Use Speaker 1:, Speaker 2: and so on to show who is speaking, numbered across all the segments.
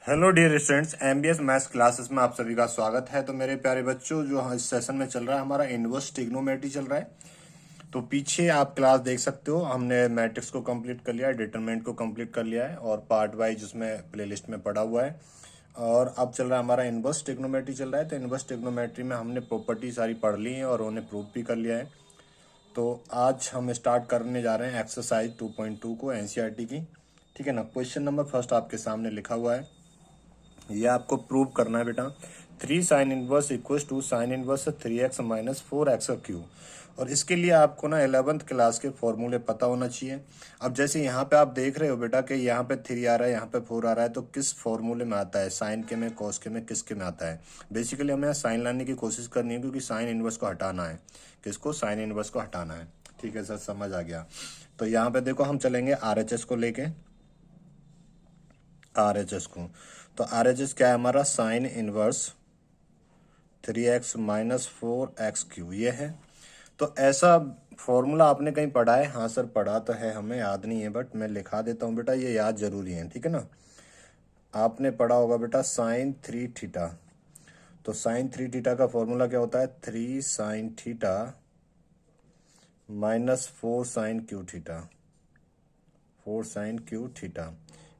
Speaker 1: Hello dear students, MBS maths classes में आप सभी का स्वागत है। तो मेरे प्यारे बच्चों, जो इस सेशन में चल रहा है हमारा इनवर्स ट्रिग्नोमेट्री चल रहा है। तो पीछे आप क्लास देख सकते हो, हमने मैट्रिक्स को कंप्लीट कर लिया है, डिटरमिनेंट को कंप्लीट कर लिया है और पार्ट वाइज उसमें प्लेलिस्ट में पड़ा हुआ है। और अब चल रहा है हमारा इनवर्स ट्रिग्नोमेट्री चल रहा है। तो इनवर्स ट्रिग्नोमेट्री में हमने प्रॉपर्टी सारी पढ़ ली है और उन्हें प्रूव भी कर लिया है। तो आज हम स्टार्ट करने जा रहे हैं एक्सरसाइज 2.2 को, एनसीईआरटी की। ठीक है ना। क्वेश्चन नंबर फर्स्ट आपके सामने लिखा हुआ है, ये आपको प्रूव करना है बेटा। 3 sine inverse equal to sine inverse 3x minus 4x का क्यूब। और इसके लिए आपको ना 11th क्लास के फॉर्मूले पता होना चाहिए। अब जैसे यहाँ पे आप देख रहे हो बेटा कि यहाँ पे 3 आ रहा है, यहाँ पे 4 आ रहा है, तो किस फॉर्मूले में आता है, साइन के में, कॉस के में, किसके में आता है। बेसिकली हमें यहाँ साइन लाने की कोशिश करनी है, क्योंकि साइन इनवर्स को हटाना है। किसको? साइन इनवर्स को हटाना है। ठीक है सर, समझ आ गया। तो यहाँ पे देखो, हम चलेंगे RHS को लेके, RHS को। तो RHS क्या है हमारा? Sign inverse 3x minus 4x Q, ये है। तो ऐसा फॉर्मूला आपने कहीं पढ़ा है? हाँ सर पढ़ा तो है, हमें याद नहीं है, बट मैं लिखा देता हूँ बेटा, ये याद जरूरी है। ठीक है ना। आपने पढ़ा होगा बेटा साइन 3 थीटा। तो साइन 3 थीटा का फॉर्मूला क्या होता है? 3 sine theta minus 4 sine cube theta, 4 sine cube theta.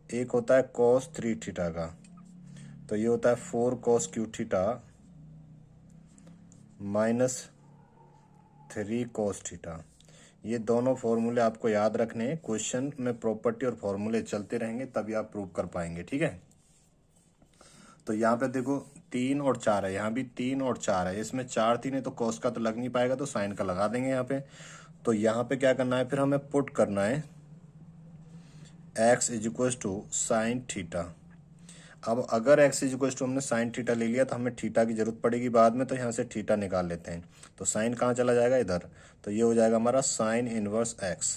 Speaker 1: एक होता है कॉस 3 थीटा का, तो ये होता है 4 cos Q theta minus 3 cos theta. ये दोनों फॉर्मूले आपको याद रखने हैं। क्वेश्चन में प्रॉपर्टी और फॉर्मूले चलते रहेंगे, तभी आप प्रूव कर पाएंगे। ठीक है। तो यहाँ पे देखो 3 और 4 है, यहाँ भी 3 और 4 है। इसमें 4 3 है तो कॉस का तो लग नहीं पाएगा, तो साइन का लगा देंगे यहाँ पे। तो यहाँ पे क्या करना है, फिर हमें पुट करना है x is equal to sine theta. अब अगर x इज इक्वल टू हमने साइन थीटा ले लिया, तो हमें थीटा की जरूरत पड़ेगी बाद में, तो यहाँ से थीटा निकाल लेते हैं। तो साइन कहाँ चला जाएगा? इधर। तो ये हो जाएगा हमारा साइन इनवर्स x।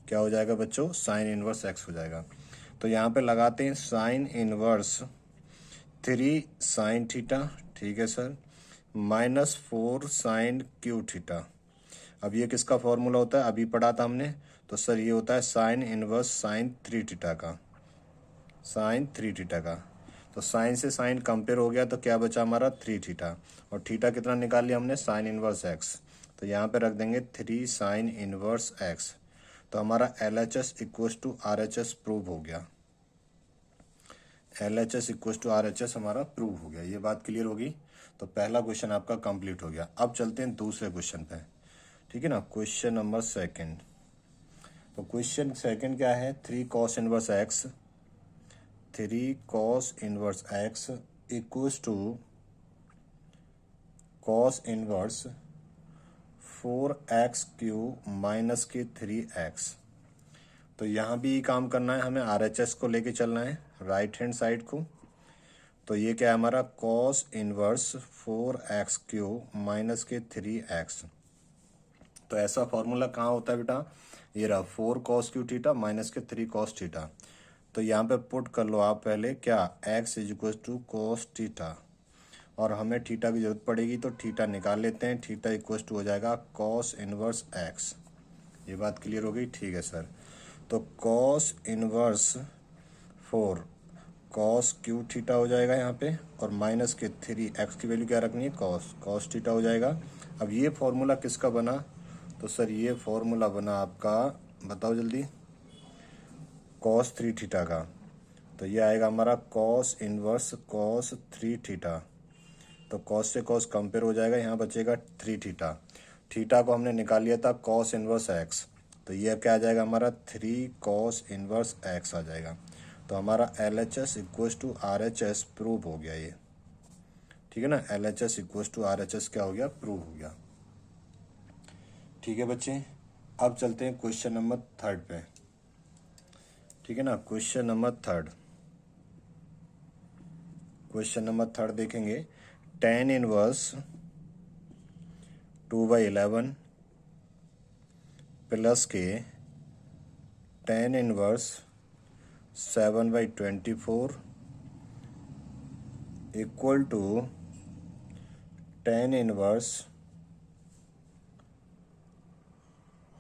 Speaker 1: क्या हो जाएगा बच्चों? साइन इनवर्स x हो जाएगा। तो यहाँ पे लगाते हैं साइन इनवर्स 3 साइन थीटा, ठीक है sir, minus 4 sine cube theta. अब ये किसका फॉर्मूला होता है? अभी पढ़ा था हमने। तो सर ये होता है साइन इनवर्स साइन 3 थीटा का, साइन 3 थीटा का। तो साइन से साइन कंपेयर हो गया, तो क्या बचा हमारा? 3 थीटा। और थीटा कितना निकाल लिया हमने? Sine inverse x. तो यहाँ पे रख देंगे 3 साइन इनवर्स एक्स। तो हमारा LHS equal to RHS prove हो गया। LHS इक्वल टू RHS हमारा प्रूव हो गया। ये बात क्लियर होगी। तो पहला क्वेश्चन आपका कंप्लीट हो गया। अब चलते हैं दूसरे क्वेश्चन पे। ठीक है ना। Question number second. तो क्वेश्चन सेकंड क्या है? 3 cos inverse x, 3 cos inverse x equals to cos inverse 4x cube minus के 3x। तो यहाँ भी काम करना है हमें, RHS को लेके चलना है राइट हैंड साइड को। तो ये क्या है हमारा? Cos inverse 4x cube minus के 3x। तो ऐसा फॉर्मूला कहाँ होता है बेटा? ये रहा 4 कॉस क्यू थीटा माइनस के 3 कॉस थीटा। तो यहाँ पे पुट कर लो आप पहले, क्या? x is equal to cos theta, और हमें थीटा की जरूरत पड़ेगी, तो थीटा निकाल लेते हैं। थीटा इक्वल टू हो जाएगा कॉस इनवर्स x। ये बात क्लियर हो गई? ठीक है सर। तो cos inverse 4 cos Q theta हो जाएगा यहाँ पे, और माइनस के 3x की वैल्यू क्या रखनी है? कॉस, कॉस थीटा हो जाएगा। अब ये फॉर्मूला किसका बना? तो सर ये फॉर्मूला बना आपका, बताओ जल्दी, कॉस 3 थीटा का। तो ये आएगा हमारा कॉस इनवर्स कॉस 3 थीटा। तो कॉस से कॉस कंपेयर हो जाएगा, यहाँ बचेगा 3 थीटा। थीटा को हमने निकाल लिया था कॉस इनवर्स एक्स। तो ये क्या आ जाएगा हमारा? 3 कॉस इनवर्स एक्स आ जाएगा। तो हमारा LHS equal to RHS prove हो गया ये। ठीक है ना। LHS इक्वल टू RHS क्या हो गया? प्रूव हो गया। ठीक है बच्चे। अब चलते हैं क्वेश्चन नंबर थर्ड पे। ठीक है ना। Question number third, question number third देखेंगे। टेन इनवर्स 2/11 प्लस के tan inverse 7/24 equal to tan inverse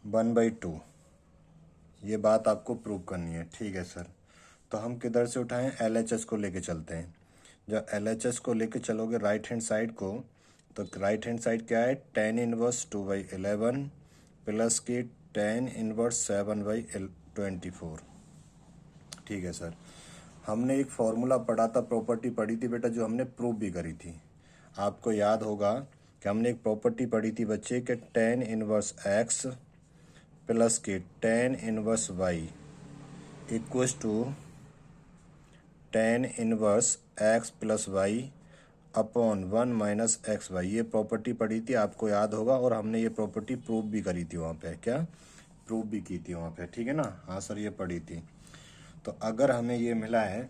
Speaker 1: 1/2। ये बात आपको प्रूव करनी है। ठीक है सर। तो हम किधर से उठाएं, LHS को लेके चलते हैं। जब LHS को लेके चलोगे राइट हैंड साइड को, तो राइट हैंड साइड क्या है, tan इनवर्स 2/11 प्लस की tan इनवर्स 7/24। ठीक है सर। हमने एक फॉर्मूला पढ़ा था, प्रॉपर्टी पढ़ी थी बेटा, जो हमने प्रूव भी करी थी। आपको याद होगा कि हमने एक प्रॉपर्टी पढ़ी थी बच्चे कि tan इनवर्स x प्लस के tan inverse y equals to tan inverse x plus y upon 1 minus x y. ये प्रॉपर्टी पढ़ी थी, आपको याद होगा, और हमने ये प्रॉपर्टी प्रूव भी करी थी वहाँ पे। क्या प्रूव भी की थी वहाँ पे, ठीक है ना। हाँ सर, ये पढ़ी थी। तो अगर हमें ये मिला है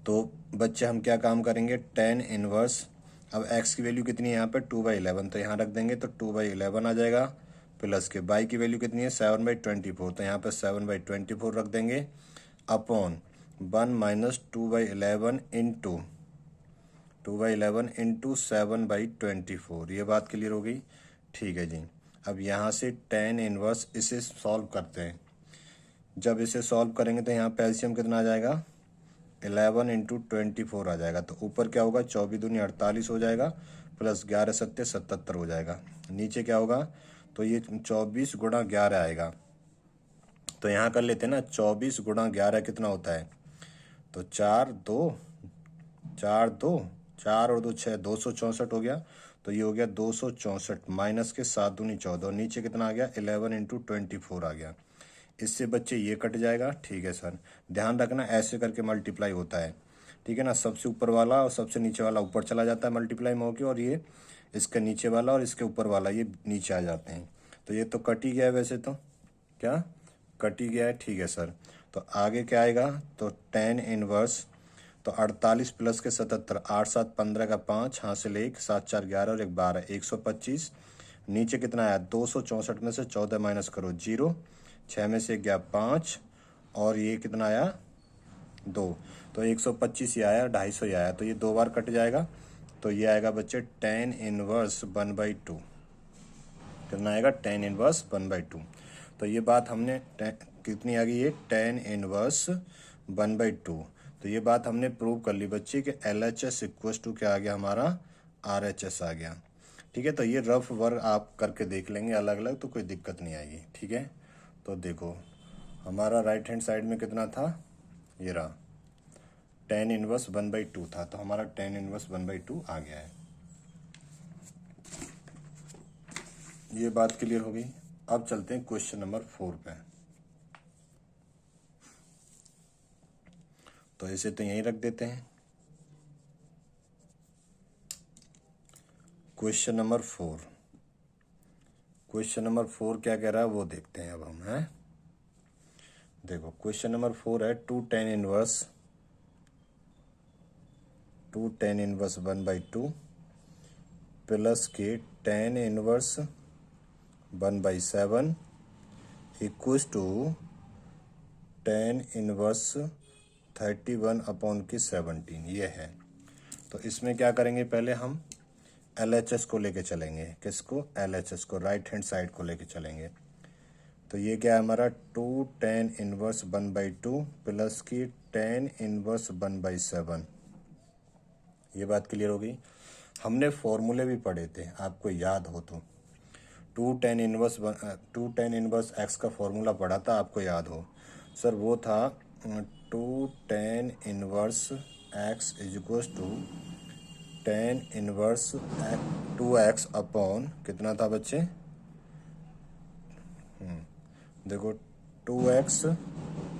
Speaker 1: तो बच्चे हम क्या काम करेंगे, tan इनवर्स, अब x की वैल्यू कितनी है यहाँ पे 2/11, तो यहाँ रख देंगे तो 2/11 आ जाएगा, प्लस के y की वैल्यू कितनी है 7/24, तो यहाँ पे 7/24 रख देंगे, अपॉन 1 माइनस 2/11 इंटू 7/24। ये बात क्लियर हो गई, ठीक है जी। अब यहाँ से tan इनवर्स इसे सॉल्व करते हैं। जब इसे सॉल्व करेंगे तो यहाँ पे एलसीएम कितना आ जाएगा, 11 इंटू 24 आ जाएगा। तो ऊपर क्या होगा, 24 दूनी 48 हो जाएगा, प्लस 11 सत्ते 77 हो जाएगा। नीचे क्या होगा, तो ये 24 गुणा 11 आएगा। तो यहाँ कर लेते हैं ना, 24 गुणा 11 कितना होता है, तो 4 और 2 6, 264 हो गया। तो ये हो गया 264 माइनस के 7 दूनी 14, और नीचे कितना आ गया 11 इंटू 24 आ गया। इससे बच्चे ये कट जाएगा, ठीक है सर। ध्यान रखना ऐसे करके मल्टीप्लाई होता है, ठीक है ना। सबसे ऊपर वाला और सबसे नीचे वाला ऊपर चला जाता है मल्टीप्लाई में होके, और ये इसके नीचे वाला और इसके ऊपर वाला ये नीचे आ जाते हैं। तो ये तो कट ही गया है, वैसे तो क्या कट ही गया है, ठीक है सर। तो आगे क्या आएगा, तो tan इनवर्स, तो 48 प्लस के 77, 8 7 15 का 5, हासिल 1, 7 4 11 और 1 12, 125। नीचे कितना आया, 264 में से 14 माइनस करो 0, 6 में से 1 गया 5, और ये कितना आया 2, तो 125 ही आया, 250 ही आया। तो ये 2 बार कट जाएगा, तो ये आएगा बच्चे tan इनवर्स 1/2। कितना आएगा, tan इनवर्स 1/2। तो ये बात हमने कितनी आ गई, ये tan इनवर्स 1/2। तो ये बात हमने प्रूव कर ली बच्चे कि LHS इक्वस टू क्या आ गया हमारा, RHS आ गया, ठीक है। तो ये रफ वर्क आप करके देख लेंगे अलग अलग, तो कोई दिक्कत नहीं आएगी, ठीक है। तो देखो हमारा राइट हैंड साइड में कितना था, ये रहा tan इनवर्स 1/2 था, तो हमारा tan इनवर्स 1/2 आ गया है। ये बात क्लियर हो गई। अब चलते हैं क्वेश्चन नंबर 4 पे। तो इसे तो यहीं रख देते हैं। क्वेश्चन नंबर 4, क्वेश्चन नंबर 4 क्या कह रहा है वो देखते हैं अब हम, हैं। देखो क्वेश्चन नंबर 4 है 2 tan इनवर्स 1/2 प्लस के tan inverse 1/7 equals to tan inverse 31/17। ये है। तो इसमें क्या करेंगे, पहले हम LHS को लेके चलेंगे। किसको, LHS को, राइट हैंड साइड को लेके चलेंगे। तो ये क्या है हमारा 2 tan इनवर्स 1/2 प्लस की tan इनवर्स 1/7। ये बात क्लियर हो गई। हमने फॉर्मूले भी पढ़े थे, आपको याद हो तो 2 tan इनवर्स x का फॉर्मूला पढ़ा था, आपको याद हो सर, वो था 2 tan inverse x is equals to tan inverse 2x upon कितना था बच्चे, देखो 2x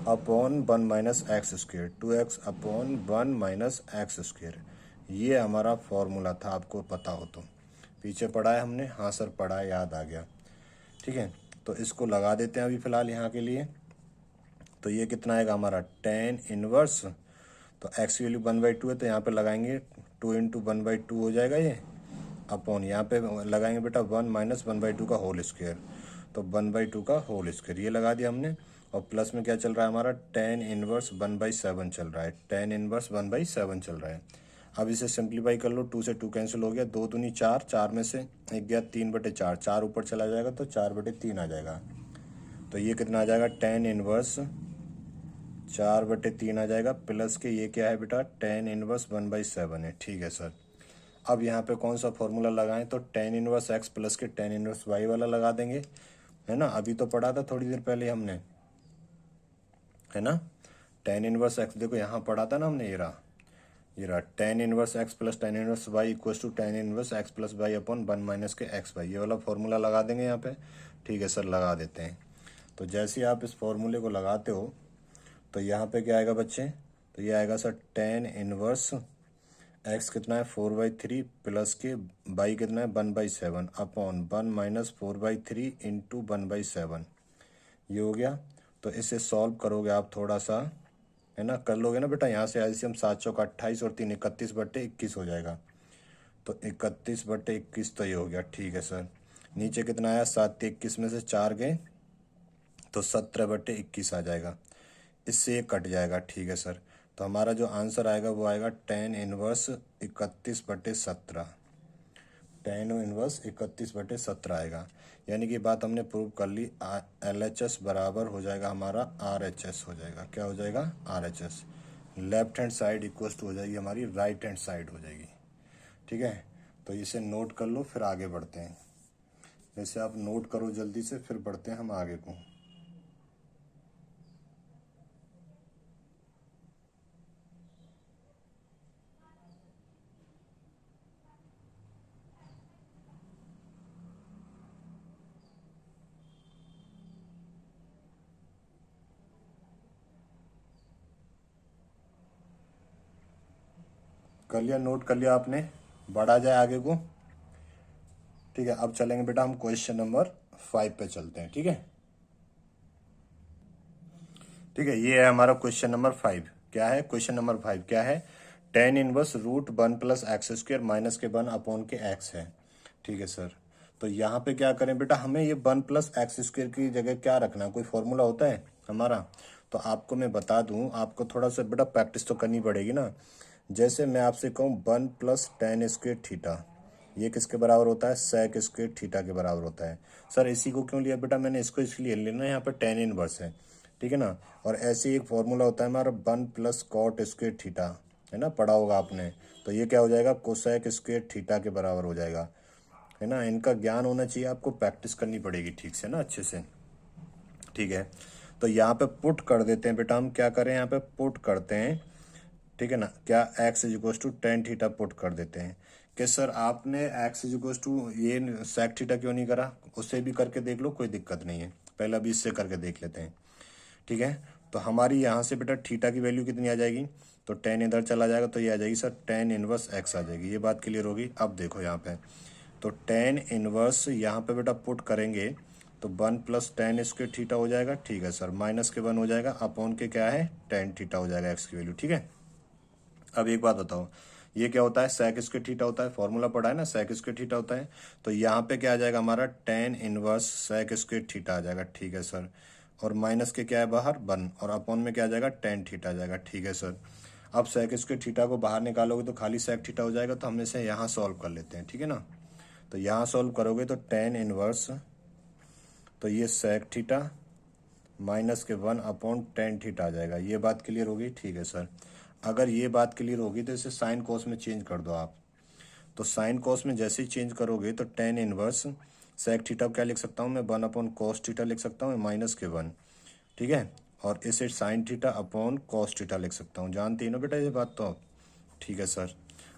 Speaker 1: upon 1 minus x square, 2x upon 1 minus x square. ये हमारा फॉर्मूला था, आपको पता हो तो। पीछे पढ़ा है हमने, हाँ सर पढ़ा है, याद आ गया, ठीक है। तो इसको लगा देते हैं अभी फ़िलहाल यहाँ के लिए। तो ये कितना आएगा हमारा tan इनवर्स, तो x की वैल्यू 1/2 है, तो यहाँ पे लगाएंगे 2 इंटू 1/2 हो जाएगा ये, अपॉन यहाँ पे लगाएंगे बेटा 1 माइनस 1/2 का होल स्क्वायर, तो 1/2 का होल स्क्वायर ये लगा दिया हमने। और प्लस में क्या चल रहा है हमारा tan इनवर्स 1/7 चल रहा है, tan इनवर्स 1/7 चल रहा है। अब इसे सिंप्लीफाई कर लो, 2 से 2 कैंसिल हो गया, 2 दूनी 4, 4 में से 1 गया 3/4, 4 ऊपर चला जाएगा तो 4/3 आ जाएगा। तो ये कितना आ जाएगा tan इनवर्स 4/3 आ जाएगा, प्लस के ये क्या है बेटा, tan इनवर्स 1/7 है। ठीक है सर। अब यहाँ पे कौन सा फॉर्मूला लगाएं, तो tan इनवर्स x प्लस के tan इनवर्स y वाला लगा देंगे, है ना। अभी तो पढ़ा था थोड़ी देर पहले हमने, है ना। tan इनवर्स x देखो यहाँ पढ़ा था ना हमने, ये रहा tan inverse x plus tan inverse y equals to tan inverse x plus y upon 1 minus के x वाई, ये वाला फॉर्मूला लगा देंगे यहाँ पे। ठीक है सर, लगा देते हैं। तो जैसे ही आप इस फॉर्मूले को लगाते हो तो यहाँ पे क्या आएगा बच्चे, तो ये आएगा सर tan इनवर्स x कितना है 4/3 प्लस के y कितना है 1/7 अपॉन 1 माइनस 4/3 इंटू 1/7, ये हो गया। तो इसे सॉल्व करोगे आप थोड़ा सा, है ना, कर लोगे ना बेटा। यहाँ से एलसीएम 7 चौका 28 और 3 31/21 हो जाएगा। तो 31/21 तो ये हो गया। ठीक है सर। नीचे कितना आया, 7 में से 4 गए तो 17/21 आ जाएगा, इससे ये कट जाएगा। ठीक है सर। तो हमारा जो आंसर आएगा वो आएगा tan इनवर्स 31/17, tan इनवर्स 31/17 आएगा। यानी कि बात हमने प्रूव कर ली, LHS बराबर हो जाएगा हमारा RHS हो जाएगा। क्या हो जाएगा, RHS। Left hand side equal to हो जाएगी हमारी राइट हैंड साइड हो जाएगी। ठीक है, तो इसे नोट कर लो, फिर आगे बढ़ते हैं। जैसे आप नोट करो जल्दी से, फिर बढ़ते हैं हम आगे को। कर लिया, नोट कर लिया आपने, बढ़ा जाए आगे को। ठीक है, अब चलेंगे बेटा हम क्वेश्चन नंबर 5 पे चलते हैं। ठीक है, ठीक है, ये है हमारा क्वेश्चन नंबर 5। क्या है क्वेश्चन नंबर 5, क्या है, tan inverse √1 plus x square minus के 1 अपॉन के x है। ठीक है सर। तो यहाँ पे क्या करें बेटा, हमें ये 1 प्लस एक्स स्क्वायर की जगह क्या रखना है, कोई फॉर्मूला होता है हमारा। तो आपको मैं बता दूं, आपको थोड़ा सा बेटा प्रैक्टिस तो करनी पड़ेगी ना। जैसे मैं आपसे कहूँ 1 प्लस tan स्क्वायर थीटा, ये किसके बराबर होता है, sec स्क्वायर थीटा के बराबर होता है। सर इसी को क्यों लिया बेटा मैंने, इसको इसलिए लेना, यहाँ पर tan इनवर्स है। ठीक है ना। और ऐसे ही एक फॉर्मूला होता है हमारा 1 प्लस कॉट स्क्वायर थीटा, है ना, पढ़ा होगा आपने। तो ये क्या हो जाएगा, कोसेक स्क्वायर थीटा के बराबर हो जाएगा, है ना। इनका ज्ञान होना चाहिए, आपको प्रैक्टिस करनी पड़ेगी ठीक से ना, अच्छे से। ठीक है, तो यहाँ पे पुट कर देते हैं बेटा, हम क्या करें, यहाँ पे पुट करते हैं। ठीक है ना, क्या x is equals to tan theta put कर देते हैं। कि सर आपने x इजिक्वल्स टू ये sec थीटा क्यों नहीं करा, उससे भी करके देख लो, कोई दिक्कत नहीं है। पहले अभी इससे करके देख लेते हैं। ठीक है, तो हमारी यहाँ से बेटा थीटा की वैल्यू कितनी आ जाएगी, तो tan इधर चला जाएगा तो ये आ जाएगी सर tan इनवर्स x आ जाएगी। ये बात क्लियर होगी। अब देखो यहाँ पे, तो tan इनवर्स यहाँ पे बेटा पुट करेंगे तो 1 प्लस tan स्क्वायर थीटा हो जाएगा। ठीक है सर, माइनस के 1 हो जाएगा, अपॉन के क्या है tan थीटा हो जाएगा x की वैल्यू। ठीक है, अब एक बात बताओ, ये क्या होता है, sec स्क्वायर थीटा होता है, फॉर्मूला पढ़ा है ना, sec स्क्वायर थीटा होता है। तो यहाँ पे क्या आ जाएगा हमारा tan inverse sec square theta आ जाएगा। ठीक है सर, और माइनस के क्या है बाहर 1, और अपॉन में क्या आ जाएगा tan थीटा आ जाएगा। ठीक है सर, अब sec स्क्वायर थीटा को बाहर निकालोगे तो खाली sec थीटा हो जाएगा, तो हम इसे यहाँ सॉल्व कर लेते हैं। ठीक है ना, तो यहाँ सॉल्व करोगे तो tan इनवर्स, तो ये sec थीटा माइनस के 1 अपॉन tan थीटा आ जाएगा। ये बात क्लियर होगी। ठीक है सर, अगर ये बात क्लियर होगी तो इसे साइन कोस में चेंज कर दो आप। तो साइन कोस में जैसे ही चेंज करोगे तो tan इनवर्स sec थीटा क्या लिख सकता हूँ मैं, 1 अपॉन कॉस थीटा लिख सकता हूँ माइनस के 1। ठीक है, और इसे sine theta upon cos theta लिख सकता हूँ। जानते ही ना बेटा ये बात तो आप। ठीक है सर,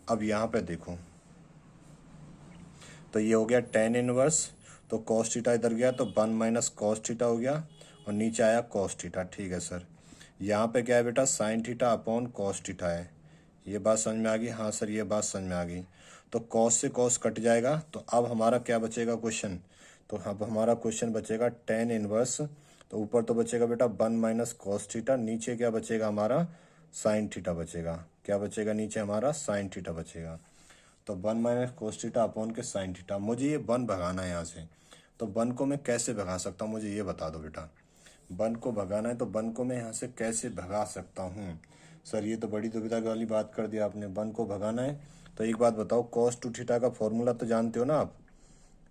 Speaker 1: अब यहाँ पे देखो, तो ये हो गया tan इनवर्स, तो कॉस थीटा इधर गया तो 1 माइनस कॉस थीटा हो गया, और नीचे आया कॉस थीटा। ठीक है सर, यहाँ पे क्या है बेटा, sine theta upon cos theta है। ये बात समझ में आ गई, हाँ सर ये बात समझ में आ गई। तो कॉस से कॉस कट जाएगा, तो अब हमारा क्या बचेगा क्वेश्चन, तो अब हमारा क्वेश्चन बचेगा tan इनवर्स, तो ऊपर तो बचेगा बेटा 1 माइनस कॉस थीटा, नीचे क्या बचेगा हमारा साइन थीटा बचेगा। क्या बचेगा नीचे हमारा, साइन थीटा बचेगा। तो 1 माइनस कोस थीटा अपॉन के साइन थीटा, मुझे ये 1 भगाना है यहाँ से। तो 1 को मैं कैसे भगा सकता हूँ, मुझे ये बता दो बेटा। 1 को भगाना है तो 1 को मैं यहाँ से कैसे भगा सकता हूँ। सर ये तो बड़ी दुविधा वाली बात कर दी आपने, 1 को भगाना है। तो एक बात बताओ, cos 2 थीटा का फॉर्मूला तो जानते हो ना आप।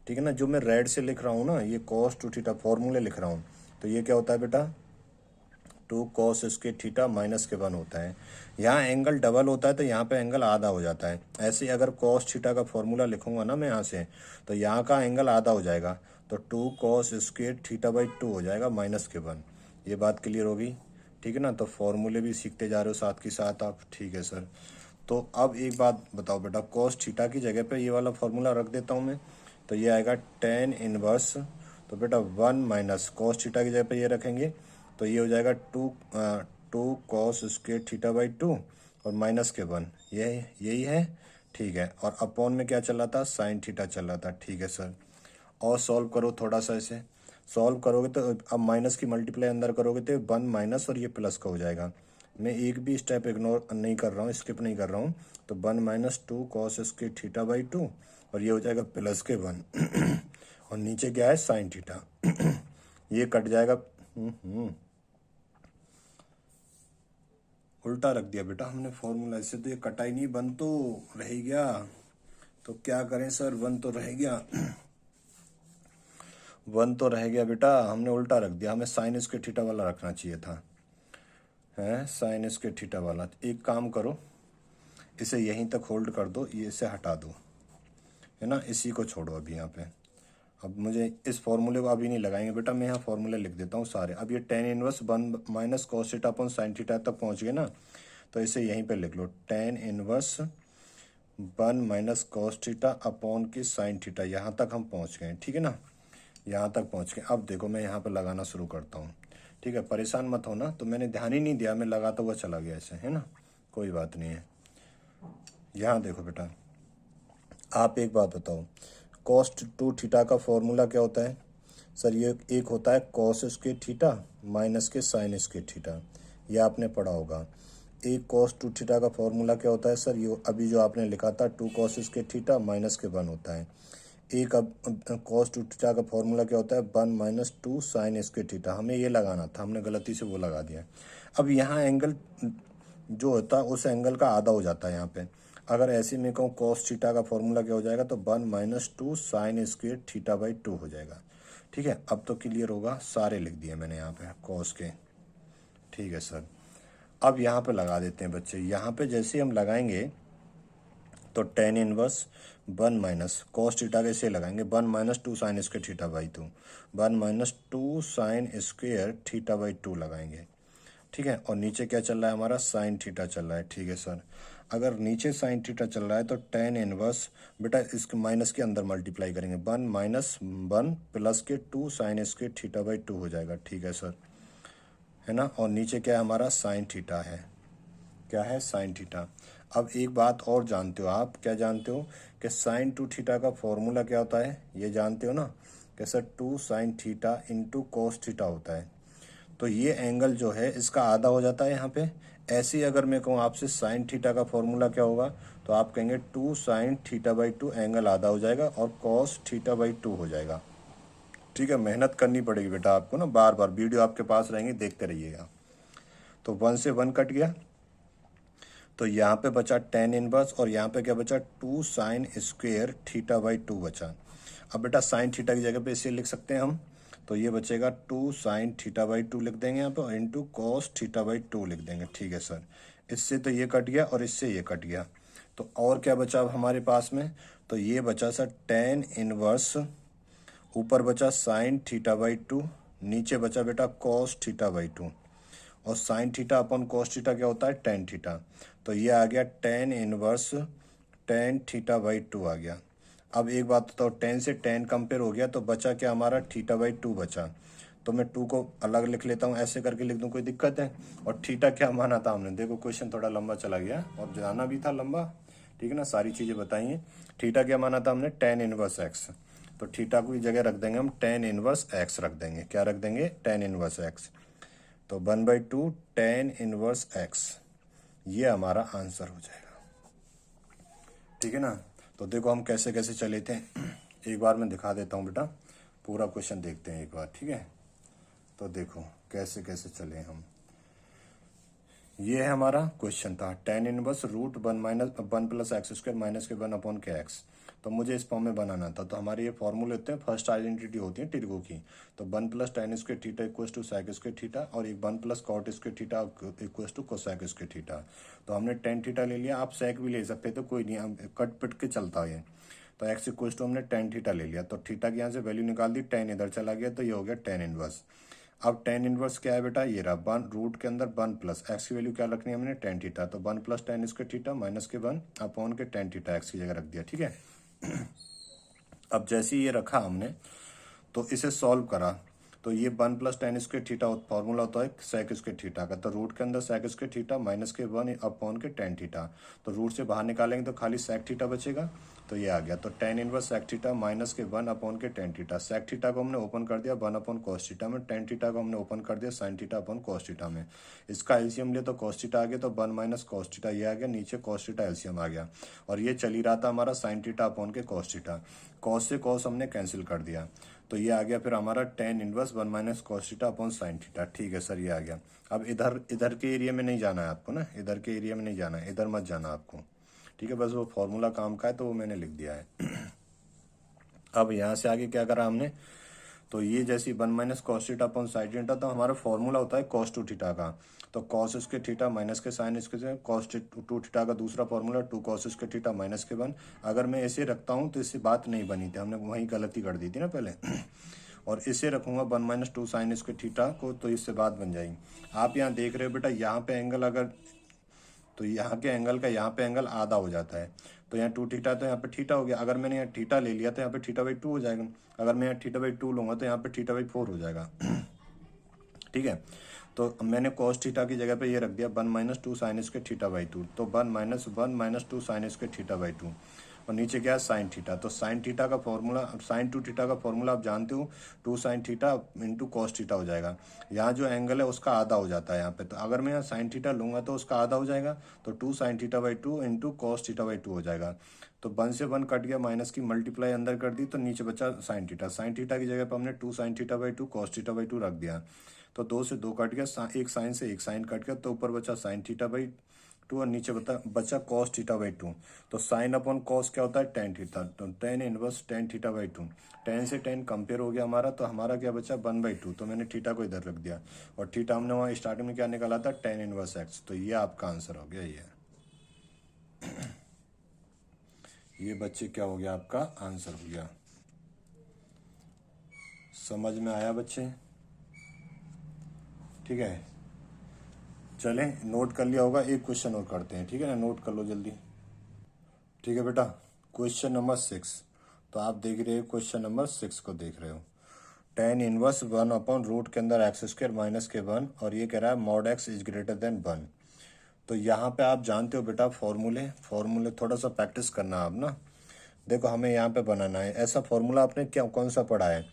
Speaker 1: ठीक है ना, जो मैं रेड से लिख रहा हूँ ना, ये cos 2 थीटा फॉर्मूले लिख रहा हूँ। तो ये क्या होता है बेटा, 2 cos स्क्वायर थीटा माइनस के 1 होता है। यहाँ एंगल डबल होता है तो यहाँ पे एंगल आधा हो जाता है। ऐसे ही अगर cos थीटा का फॉर्मूला लिखूंगा ना मैं यहाँ से, तो यहाँ का एंगल आधा हो जाएगा, तो 2 cos स्क्वायर थीटा बाई 2 हो जाएगा माइनस के 1। ये बात क्लियर होगी, ठीक है ना। तो फॉर्मूले भी सीखते जा रहे हो साथ के साथ आप, ठीक है सर। तो अब एक बात बताओ बेटा, cos थीटा की जगह पे ये वाला फॉर्मूला रख देता हूँ मैं, तो ये आएगा tan इनवर्स, तो बेटा 1 माइनस cos थीटा की जगह पे ये रखेंगे, तो ये हो जाएगा 2 cos स्क्वायर थीटा बाई 2 और माइनस के 1, यही है, ठीक है। और अपॉन में क्या चल रहा था, साइन थीटा चल रहा था, ठीक है सर। और सॉल्व करो थोड़ा सा, इसे सॉल्व करोगे तो अब माइनस की मल्टीप्लाई अंदर करोगे तो 1 माइनस और ये प्लस का हो जाएगा। मैं एक भी स्टेप इग्नोर नहीं कर रहा हूँ, स्किप नहीं कर रहा हूँ। तो 1 minus 2 cos square theta by 2 और ये हो जाएगा प्लस के 1 और नीचे क्या है, साइन थीटा ये कट जाएगा। उल्टा रख दिया बेटा हमने फॉर्मूला, इससे तो ये कटा ही नहीं, 1 तो रह गया। तो क्या करें सर, 1 तो रह गया 1 तो रह गया बेटा, हमने उल्टा रख दिया, हमें साइन स्क्वायर थीटा वाला रखना चाहिए था, है साइन स्क्वायर थीटा वाला। एक काम करो, इसे यहीं तक होल्ड कर दो, ये इसे हटा दो, है ना, इसी को छोड़ो अभी यहाँ पे। अब मुझे इस फॉर्मूले को अभी नहीं लगाएंगे बेटा, मैं यहाँ फॉर्मूले लिख देता हूँ सारे। अब ये tan inverse 1 minus cos theta upon sine theta तक पहुँच गए ना, तो इसे यहीं पे लिख लो, tan inverse 1 minus cos theta upon की साइन थीटा, यहाँ तक हम पहुँच गए, ठीक है ना, यहाँ तक पहुँच गए। अब देखो मैं यहाँ पर लगाना शुरू करता हूँ, ठीक है, परेशान मत होना। तो मैंने ध्यान ही नहीं दिया, मैं लगाता हुआ चला गया ऐसे, है ना, कोई बात नहीं है। यहाँ देखो बेटा, आप एक बात बताओ, कॉस्ट टू थीटा का फॉर्मूला क्या होता है सर? ये एक होता है कॉस स्क्वायर थीटा माइनस के साइन स्क्वायर थीटा, ये आपने पढ़ा होगा। एक कॉस टू थीटा का फॉर्मूला क्या होता है सर? ये अभी जो आपने लिखा था 2 कॉस स्क्वायर थीटा माइनस के 1 होता है। एक अब कॉस टू थीटा का फॉर्मूला क्या होता है? 1 माइनस 2 साइन स्क्वायर थीटा। हमें ये लगाना था, हमने गलती से वो लगा दिया। अब यहाँ एंगल जो होता है उस एंगल का आधा हो जाता है यहाँ पे। अगर ऐसे में कहूँ कॉस थीटा का फॉर्मूला क्या हो जाएगा, तो 1 minus 2 sine square theta by 2 हो जाएगा, ठीक है। अब तो क्लियर होगा, सारे लिख दिए मैंने यहाँ पे कॉस के, ठीक है सर। अब यहाँ पे लगा देते हैं बच्चे, यहाँ पे जैसे हम लगाएंगे तो tan inverse 1 minus cos theta कैसे लगाएंगे, 1 minus 2 sine square theta by 2, 1 minus 2 sine square theta by 2 लगाएंगे, ठीक है। और नीचे क्या चल रहा है हमारा, साइन थीटा चल रहा है, ठीक है सर। अगर नीचे साइन थीटा चल रहा है तो tan इनवर्स बेटा इसके माइनस के अंदर मल्टीप्लाई करेंगे, 1 माइनस 1 प्लस के 2 साइन स्क्वायर थीटा बाई 2 हो जाएगा, ठीक है सर, है ना। और नीचे क्या है हमारा, साइन थीटा है, क्या है, साइन थीटा। अब एक बात और जानते हो आप, क्या जानते हो कि साइन टू थीटा का फॉर्मूला क्या होता है, ये जानते हो ना, कि sir 2 sine theta into cos theta होता है। तो ये एंगल जो है इसका आधा हो जाता है यहाँ पे। ऐसे ही अगर मैं कहूँ आपसे साइन थीटा का फॉर्मूला क्या होगा, तो आप कहेंगे 2 साइन थीटा बाई 2, एंगल आधा हो जाएगा और कॉस थीटा बाई 2 हो जाएगा, ठीक है। मेहनत करनी पड़ेगी बेटा आपको ना, बार बार वीडियो आपके पास रहेंगे, देखते रहिएगा। तो 1 से 1 कट गया, तो यहाँ पे बचा tan इनवर्स और यहाँ पे क्या बचा, 2 साइन स्क्वायर थीटा बाई 2 बचा। अब बेटा साइन थीटा की जगह पे इसे लिख सकते हैं हम, तो ये बचेगा 2 साइन थीटा बाई 2 लिख देंगे यहाँ पे और इंटू कॉस थीटा बाई 2 लिख देंगे, ठीक है सर। इससे तो ये कट गया और इससे ये कट गया, तो और क्या बचा अब हमारे पास में, तो ये बचा सर tan इनवर्स, ऊपर बचा साइन थीटा बाई 2, नीचे बचा बेटा कॉस थीटा बाई 2, और sine theta upon cos theta क्या होता है, tan थीटा। तो ये आ गया tan inverse tan theta by 2 आ गया। अब एक बात बताओ, tan से tan कंपेयर हो गया तो बचा क्या हमारा, थीटा बाई 2 बचा। तो मैं 2 को अलग लिख लेता हूँ, ऐसे करके लिख दूँ, कोई दिक्कत है। और थीटा क्या माना था हमने, देखो क्वेश्चन थोड़ा लंबा चला गया और जाना भी था लंबा, ठीक है ना, सारी चीज़ें बताइए। थीटा क्या माना था हमने, tan इनवर्स x। तो थीटा को जगह रख देंगे हम tan इनवर्स x रख देंगे, क्या रख देंगे, tan इनवर्स x। तो 1/2 tan इनवर्स x, ये हमारा आंसर हो जाएगा, ठीक है ना। तो देखो हम कैसे कैसे चले थे, एक बार मैं दिखा देता हूँ बेटा, पूरा क्वेश्चन देखते हैं एक बार, ठीक है। तो देखो कैसे कैसे चले हम, ये है हमारा क्वेश्चन था, tan inverse root 1 minus 1 plus x square minus के 1 अपॉन के एक्स। तो मुझे इस फॉर्म में बनाना था। तो हमारे ये फॉर्मूले होते हैं, फर्स्ट आइडेंटिटी होती है टिर्गो की। तो 1 plus tan square theta equals to sec square theta, और एक 1 plus cot square theta equals to cosec square theta. तो हमने tan थीटा ले लिया, आप sec भी ले सकते, तो कोई नहीं, हम कट पिट के चलता है। तो x इक्वल्स टू हमने tan थीटा ले लिया, तो थीटा की यहाँ से वैल्यू निकाल दी, tan इधर चला गया, तो ये हो गया tan इनवर्स। अब tan इनवर्स क्या है बेटा, ये रहा 1 रूट के अंदर 1 प्लस x की वैल्यू क्या रखनी है हमने, tan थीटा। तो 1 plus tan square theta minus के 1 अपॉन के tan थीटा x की जगह रख दिया, ठीक है। अब जैसे ही ये रखा हमने, तो इसे सॉल्व करा, तो ये 1 plus tan square theta formula होता है sec स्क्वायर थीटा का। तो रूट के अंदर sec स्क्वायर थीटा माइनस के 1 अपॉन के tan थीटा। तो रूट से बाहर निकालेंगे तो खाली sec थीटा बचेगा, तो ये आ गया। तो tan inverse sec theta minus के 1 अपॉन के tan थीटा। sec थीटा को हमने ओपन कर दिया 1 अपॉन cos थीटा में, tan थीटा को हमने ओपन कर दिया sin theta upon cos theta में। इसका एलसीएम लिया तो cos थीटा आ गया, तो 1 माइनस cos थीटा ये आ गया, नीचे cos थीटा एलसीएम आ गया। और ये चल ही रहा था हमारा sin थीटा अपॉन के cos थीटा। cos से cos हमने कैंसिल कर दिया, तो ये आ गया फिर हमारा tan inverse 1 minus cos theta upon sin theta. ठीक है सर, ये आ गया। अब इधर के एरिया में नहीं जाना है आपको ना, इधर के एरिया में नहीं जाना है, इधर मत जाना आपको, ठीक है। बस वो फॉर्मूला काम का है, तो वो मैंने लिख दिया है। अब यहाँ से आगे क्या करा हमने, तो ये जैसी 1 minus cos theta upon sin theta, तो हमारा फॉर्मूला होता है cos 2 थीटा का। तो cos स्क्वायर थीटा माइनस के sin स्क्वायर cos 2 थीटा का दूसरा formula 2 cos square theta minus के 1। अगर मैं ऐसे रखता हूँ तो इससे बात नहीं बनी थी, हमने वहीं गलती कर दी थी ना पहले। और इसे रखूंगा 1 माइनस 2 sin स्क्वायर थीटा को, तो इससे बात बन जाएगी। आप यहाँ देख रहे हो बेटा, यहाँ पे एंगल अगर, तो यहाँ के एंगल का यहाँ पे एंगल आधा हो जाता है। तो यहाँ 2 थीटा, तो यहाँ पे थीटा हो गया। अगर मैंने यहाँ थीटा ले लिया तो यहाँ पे थीटा बाई 2 हो जाएगा। अगर मैं यहाँ थीटा बाई 2 लूंगा तो यहाँ पे थीटा बाई 4 हो जाएगा। ठीक है, तो मैंने cos थीटा की जगह पे ये रख दिया 1 minus 2 sine square theta by 2। तो 1 minus 2 sine square theta by 2, और नीचे क्या है साइन थीटा। तो साइन थीटा का फॉर्मूला, साइन 2 थीटा का फॉर्मूला आप जानते हो, 2 sine theta into cos theta हो जाएगा। यहाँ जो एंगल है उसका आधा हो जाता है यहाँ पे, तो अगर मैं यहाँ साइन थीटा लूंगा तो उसका आधा हो जाएगा, तो 2 sine theta by 2 into cos theta by 2 हो जाएगा। तो 1 से 1 कट गया, माइनस की मल्टीप्लाई अंदर कर दी, तो नीचे बचा साइन थीटा। साइन थीटा की जगह पर हमने 2 sine theta by 2 cos theta by 2 रख दिया। तो 2 से 2 कट गया, एक साइन से एक साइन कट गया, तो ऊपर बचा साइन थीटा बाई 2 और नीचे बचा कॉस थीटा बाई 2। तो साइन अपॉन कॉस क्या होता है, टेन थीटा। तो tan inverse tan theta by 2, ten से टेन कंपेयर हो गया हमारा, तो हमारा क्या बचा 1/2। तो मैंने थीटा को इधर रख दिया, और थीटा हमने वहाँ स्टार्टिंग में क्या निकाला था, टेन इनवर्स एक्स। तो ये आपका आंसर हो गया। ये बच्चे क्या हो गया, आपका आंसर हो गया। समझ में आया बच्चे? ठीक है, चलें, नोट कर लिया होगा। एक क्वेश्चन और करते हैं, ठीक है ना, नोट कर लो जल्दी। ठीक है बेटा, क्वेश्चन नंबर 6। तो आप देख रहे हो क्वेश्चन नंबर 6 को देख रहे हो। टेन इनवर्स 1 अपॉन रूट के अंदर एक्स स्क्वायर माइनस के 1, और ये कह रहा है mod x is greater than 1। तो यहाँ पे आप जानते हो बेटा फॉर्मूले थोड़ा सा प्रैक्टिस करना आप ना। देखो हमें यहाँ पे बनाना है ऐसा फॉर्मूला। आपने क्या कौन सा पढ़ा है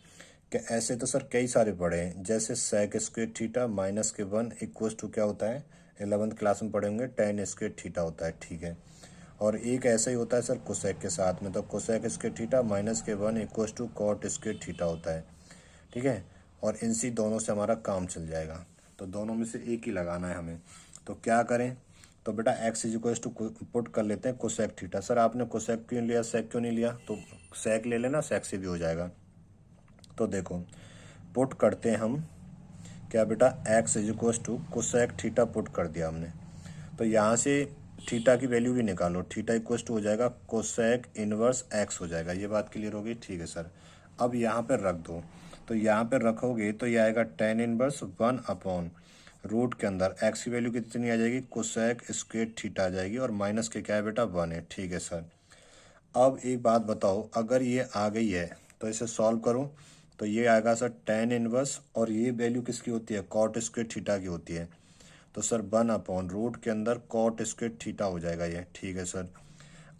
Speaker 1: कि ऐसे तो सर कई सारे पढ़े हैं, जैसे सेक स्क्वायर थीटा माइनस के 1 इक्वल्स टू क्या होता है, 11th क्लास में पढ़े होंगे, टेन स्क्वायर थीटा होता है, ठीक है। और एक ऐसा ही होता है सर कोसेक के साथ में, तो कोसेक स्क्वायर थीटा माइनस के 1 equals to cot square theta होता है, ठीक है। और इनसी दोनों से हमारा काम चल जाएगा, तो दोनों में से एक ही लगाना है हमें। तो क्या करें, तो बेटा x is equals to put कर लेते हैं कोसेक थीटा। सर आपने कोसेक क्यों लिया, सेक क्यों नहीं लिया? तो सेक ले लेना, सेक से भी हो जाएगा। तो देखो पुट करते हैं हम, क्या बेटा x is equals to cosec theta put कर दिया हमने। तो यहाँ से थीटा की वैल्यू भी निकालो, थीटा इक्वल्स टू हो जाएगा कोसेक इनवर्स एक्स हो जाएगा। ये बात क्लियर होगी, ठीक है सर। अब यहाँ पर रख दो, तो यहाँ पर रखोगे तो ये आएगा टेन इनवर्स 1 अपॉन रूट के अंदर एक्स की वैल्यू कितनी आ जाएगी, कोसेक स्क्वायर थीटा आ जाएगी, और माइनस के क्या है बेटा 1 है, ठीक है सर। अब एक बात बताओ, अगर ये आ गई है तो इसे सॉल्व करो, तो ये आएगा सर टेन इनवर्स, और ये वैल्यू किसकी होती है, कॉट स्क्वायर थीटा की होती है। तो सर 1 अपॉन रूट के अंदर कॉट स्क्वायर थीटा हो जाएगा ये, ठीक है सर।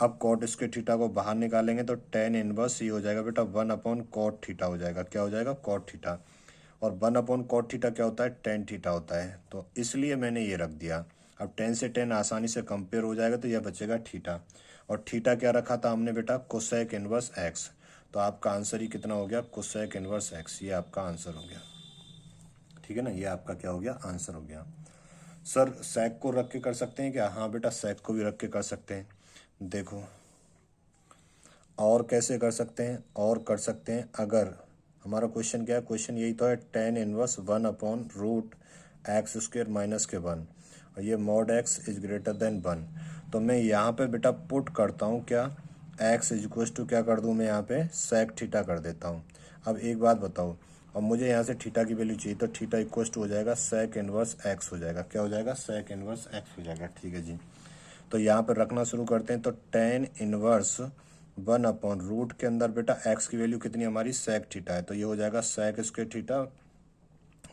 Speaker 1: अब कॉट स्क्वायर थीटा को बाहर निकालेंगे तो टेन इनवर्स ये हो जाएगा बेटा 1 अपॉन कॉट थीटा हो जाएगा, क्या हो जाएगा, कॉट थीटा। और 1 अपॉन कॉट थीटा क्या होता है, टेन थीटा होता है, तो इसलिए मैंने ये रख दिया। अब 10 से 10 आसानी से कंपेयर हो जाएगा, तो यह बचेगा थीटा। और थीटा क्या रखा था हमने बेटा, कोसेक इनवर्स एक्स। तो आपका आंसर ही कितना हो गया, कोसेक इनवर्स एक्स, ये आपका आंसर हो गया, ठीक है ना। ये आपका क्या हो गया, आंसर हो गया। सर सेक को रख के कर सकते हैं क्या? हाँ बेटा सेक को भी रख के कर सकते हैं। देखो और कैसे कर सकते हैं, और कर सकते हैं अगर हमारा क्वेश्चन क्या है, क्वेश्चन यही तो है tan इनवर्स 1/√x² माइनस के 1 और ये mod x is greater than 1। तो मैं यहाँ पे बेटा पुट करता हूँ क्या, x इक्वल टू क्या कर दूँ मैं यहाँ पे sec थीटा कर देता हूँ। अब एक बात बताओ, और मुझे यहाँ से थीटा की वैल्यू चाहिए, तो थीटा इक्वल टू हो जाएगा sec इनवर्स x हो जाएगा। क्या हो जाएगा, sec इनवर्स x हो जाएगा। ठीक है जी, तो यहाँ पर रखना शुरू करते हैं। तो tan इनवर्स 1/रूट के अंदर बेटा x की वैल्यू कितनी हमारी sec थीटा है, तो ये हो जाएगा sec स्क्वायर थीटा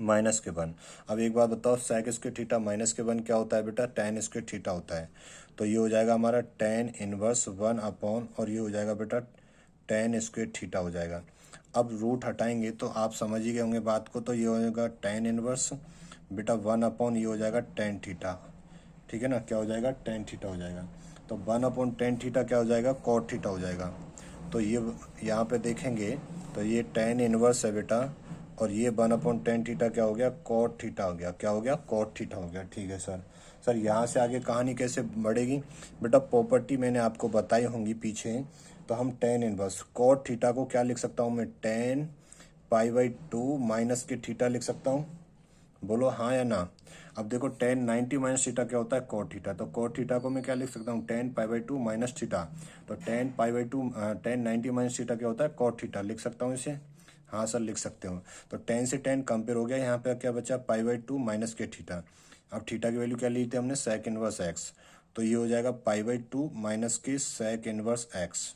Speaker 1: माइनस के 1। अब एक बात बताओ, sec स्क्वायर थीटा माइनस के 1 क्या होता है बेटा, tan स्क्वायर थीटा होता है। तो ये हो जाएगा हमारा tan इनवर्स 1 और ये हो जाएगा बेटा tan स्क्वायर थीटा हो जाएगा। अब रूट हटाएंगे तो आप समझ ही गए होंगे बात को, तो ये हो जाएगा tan इनवर्स बेटा 1 ये हो जाएगा tan थीटा। ठीक है ना, क्या हो जाएगा, tan थीटा हो जाएगा। तो 1/tan थीटा क्या हो जाएगा, cot थीटा हो जाएगा। तो ये यहाँ पे देखेंगे तो ये tan इनवर्स है बेटा, और ये 1/tan थीटा क्या हो गया, cot थीटा हो गया। क्या हो गया, cot थीटा हो गया। ठीक है सर यहाँ से आगे कहानी कैसे बढ़ेगी बेटा, प्रॉपर्टी मैंने आपको बताई होंगी पीछे। तो हम tan इनवर्स cot थीटा को क्या लिख सकता हूँ मैं, tan π/2 माइनस के थीटा लिख सकता हूँ, बोलो हाँ या ना। अब देखो tan 90 माइनस थीटा क्या होता है, cot थीटा। तो cot थीटा को मैं क्या लिख सकता हूँ, tan π/2 माइनस थीटा। तो tan π/2 tan 90 माइनस थीटा क्या होता है, cot थीटा लिख सकता हूँ इसे। हाँ सर लिख सकते हो। तो tan से tan कंपेयर हो गया, यहाँ पे क्या बचा π/2 माइनस के थीटा। अब थीटा की वैल्यू क्या ली थी हमने, sec इनवर्स x। तो ये हो जाएगा π/2 माइनस के sec इनवर्स x।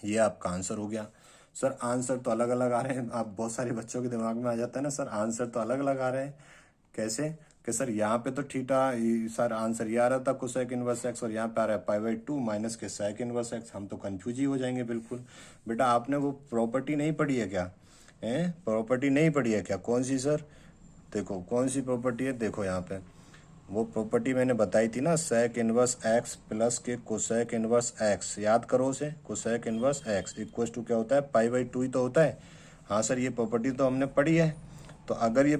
Speaker 1: ये आपका आंसर हो गया। सर आंसर तो अलग अलग आ रहे हैं, आप बहुत सारे बच्चों के दिमाग में आ जाता है ना सर, आंसर तो अलग अलग आ रहे हैं। कैसे कि सर यहाँ पे तो थीटा, सर आंसर ये आ रहा था कोसेक इनवर्स एक्स, और यहाँ पे आ रहा है π/2 माइनस के sec इनवर्स एक्स। हम तो कंफ्यूज ही हो जाएंगे बिल्कुल। बेटा आपने वो प्रॉपर्टी नहीं पढ़ी है क्या, है प्रॉपर्टी नहीं पढ़ी है क्या, कौन सी सर, देखो कौन सी प्रॉपर्टी है, देखो यहाँ पे वो प्रॉपर्टी मैंने बताई थी ना, sec इनवर्स एक्स प्लस के कोसेक इनवर्स एक्स, याद करो उसे। Cosec inverse x equal to क्या होता है, π/2 ही तो होता है। हाँ सर ये प्रॉपर्टी तो हमने पढ़ी है। तो अगर ये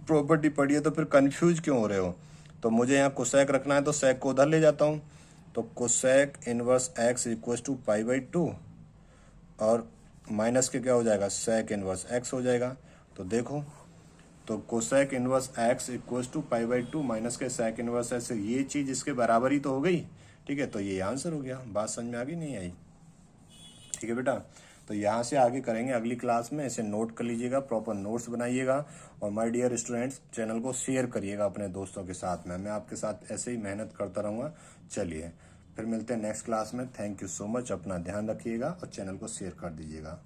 Speaker 1: प्रॉपर्टी पढ़ी है तो फिर कंफ्यूज क्यों हो रहे हो। तो मुझे यहाँ कोसेक रखना है, तो sec को उधर ले जाता हूँ। तो cosec inverse x equal to π/2 और माइनस के क्या हो जाएगा, sec इनवर्स एक्स हो जाएगा। तो देखो, तो cosec inverse x equals to π/2 minus के sec इनवर्स एक्स, ये चीज इसके बराबर ही तो हो गई। ठीक है, तो ये आंसर हो गया। बात समझ में आ गई, नहीं आई। ठीक है बेटा, तो यहाँ से आगे करेंगे अगली क्लास में। इसे नोट कर लीजिएगा, प्रॉपर नोट्स बनाइएगा, और माय डियर स्टूडेंट्स चैनल को शेयर करिएगा अपने दोस्तों के साथ में। मैं आपके साथ ऐसे ही मेहनत करता रहूँगा। चलिए फिर मिलते हैं नेक्स्ट क्लास में। थैंक यू सो मच, अपना ध्यान रखिएगा और चैनल को शेयर कर दीजिएगा।